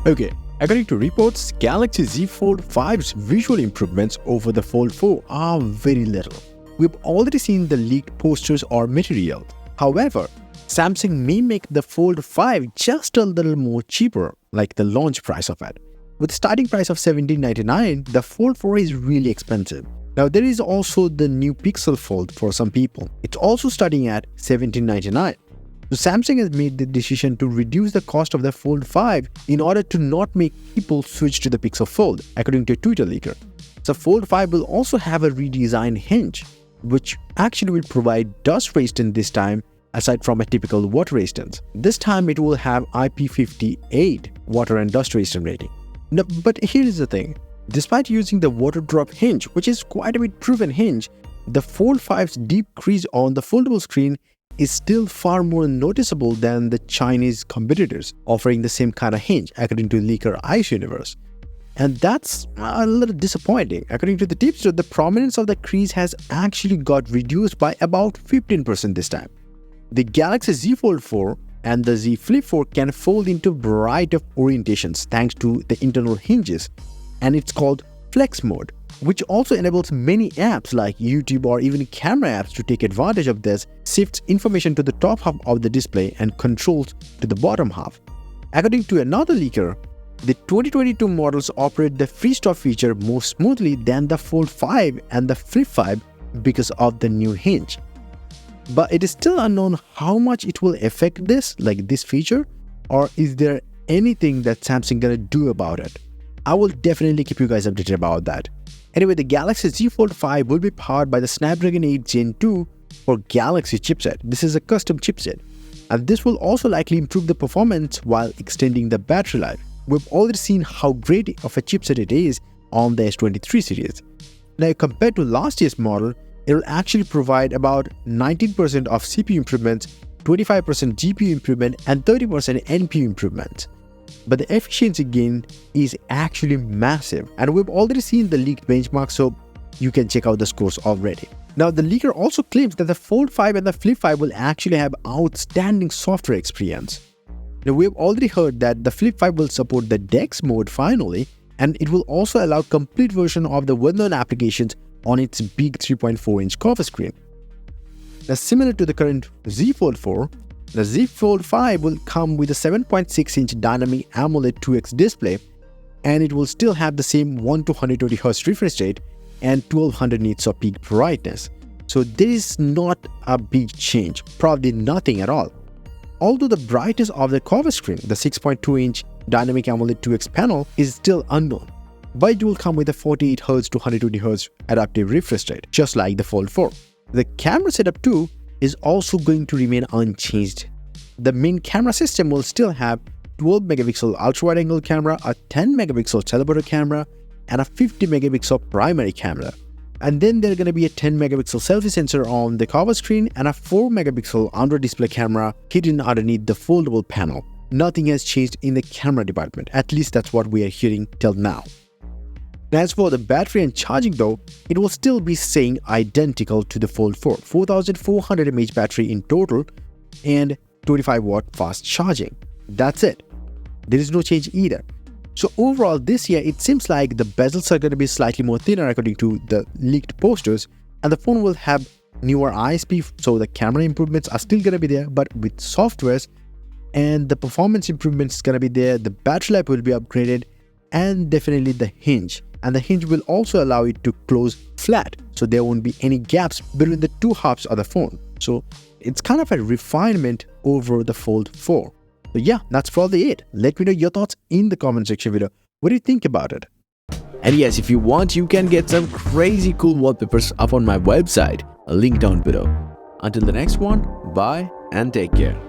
Okay, according to reports, Galaxy Z Fold 5's visual improvements over the Fold 4 are very little. We've already seen the leaked posters or material. However, Samsung may make the Fold 5 just a little more cheaper, like the launch price of it. With a starting price of $1799, the Fold 4 is really expensive. Now there is also the new Pixel Fold for some people. It's also starting at $1799. So Samsung has made the decision to reduce the cost of the Fold 5 in order to not make people switch to the Pixel Fold, according to a Twitter leaker. The Fold 5 will also have a redesigned hinge, which actually will provide dust resistance this time, aside from a typical water resistance. This time it will have IP58 water and dust resistance rating. Now, but here is the thing. Despite using the water drop hinge, which is quite a bit proven hinge, the Fold 5's deep crease on the foldable screen is still far more noticeable than the Chinese competitors offering the same kind of hinge, according to leaker Ice Universe. And that's a little disappointing. According to the tipster, the prominence of the crease has actually got reduced by about 15% this time. The Galaxy Z Fold 4 and the Z Flip 4 can fold into a variety of orientations thanks to the internal hinges, and it's called Flex Mode, which also enables many apps like YouTube or even camera apps to take advantage of this, shifts information to the top half of the display and controls to the bottom half. According to another leaker, the 2022 models operate the freeze-stop feature more smoothly than the Fold 5 and the Flip 5 because of the new hinge. But it is still unknown how much it will affect this feature, or is there anything that Samsung gonna do about it. I will definitely keep you guys updated about that. Anyway, the Galaxy Z Fold 5 will be powered by the Snapdragon 8 Gen 2 for Galaxy chipset. This is a custom chipset, and this will also likely improve the performance while extending the battery life. We've already seen how great of a chipset it is on the S23 series. Now, compared to last year's model, it will actually provide about 19% of CPU improvements, 25% GPU improvement, and 30% NPU improvements. But the efficiency gain is actually massive, and we've already seen the leaked benchmark, so you can check out the scores already. Now, the leaker also claims that the Fold 5 and the Flip 5 will actually have outstanding software experience. Now, we've already heard that the Flip 5 will support the DeX mode finally, and it will also allow complete version of the well-known applications on its big 3.4-inch cover screen. Now, similar to the current Z Fold 4, the Z Fold 5 will come with a 7.6-inch dynamic AMOLED 2X display, and it will still have the same 1 to 120Hz refresh rate and 1200 nits of peak brightness. So there is not a big change, probably nothing at all. Although the brightness of the cover screen, the 6.2-inch dynamic AMOLED 2X panel, is still unknown, but it will come with a 48Hz to 120Hz adaptive refresh rate, just like the Fold 4. The camera setup too is also going to remain unchanged. The main camera system will still have 12-megapixel ultra-wide-angle camera, a 10-megapixel teleporter camera, and a 50-megapixel primary camera. And then there's going to be a 10-megapixel selfie sensor on the cover screen and a 4-megapixel under-display camera hidden underneath the foldable panel. Nothing has changed in the camera department, at least that's what we are hearing till now. As for the battery and charging though, it will still be staying identical to the Fold 4, 4400 mAh battery in total and 25-watt fast charging. That's it. There is no change either. So overall this year, it seems like the bezels are going to be slightly more thinner according to the leaked posters, and the phone will have newer ISP, so the camera improvements are still going to be there, but with softwares, and the performance improvements is going to be there, the battery life will be upgraded, and definitely the hinge. And the hinge will also allow it to close flat, so there won't be any gaps between the two halves of the phone. So it's kind of a refinement over the Fold 4. So yeah, that's probably it. Let me know your thoughts in the comment section below. What do you think about it? And yes, if you want, you can get some crazy cool wallpapers up on my website. A link down below. Until the next one, bye and take care.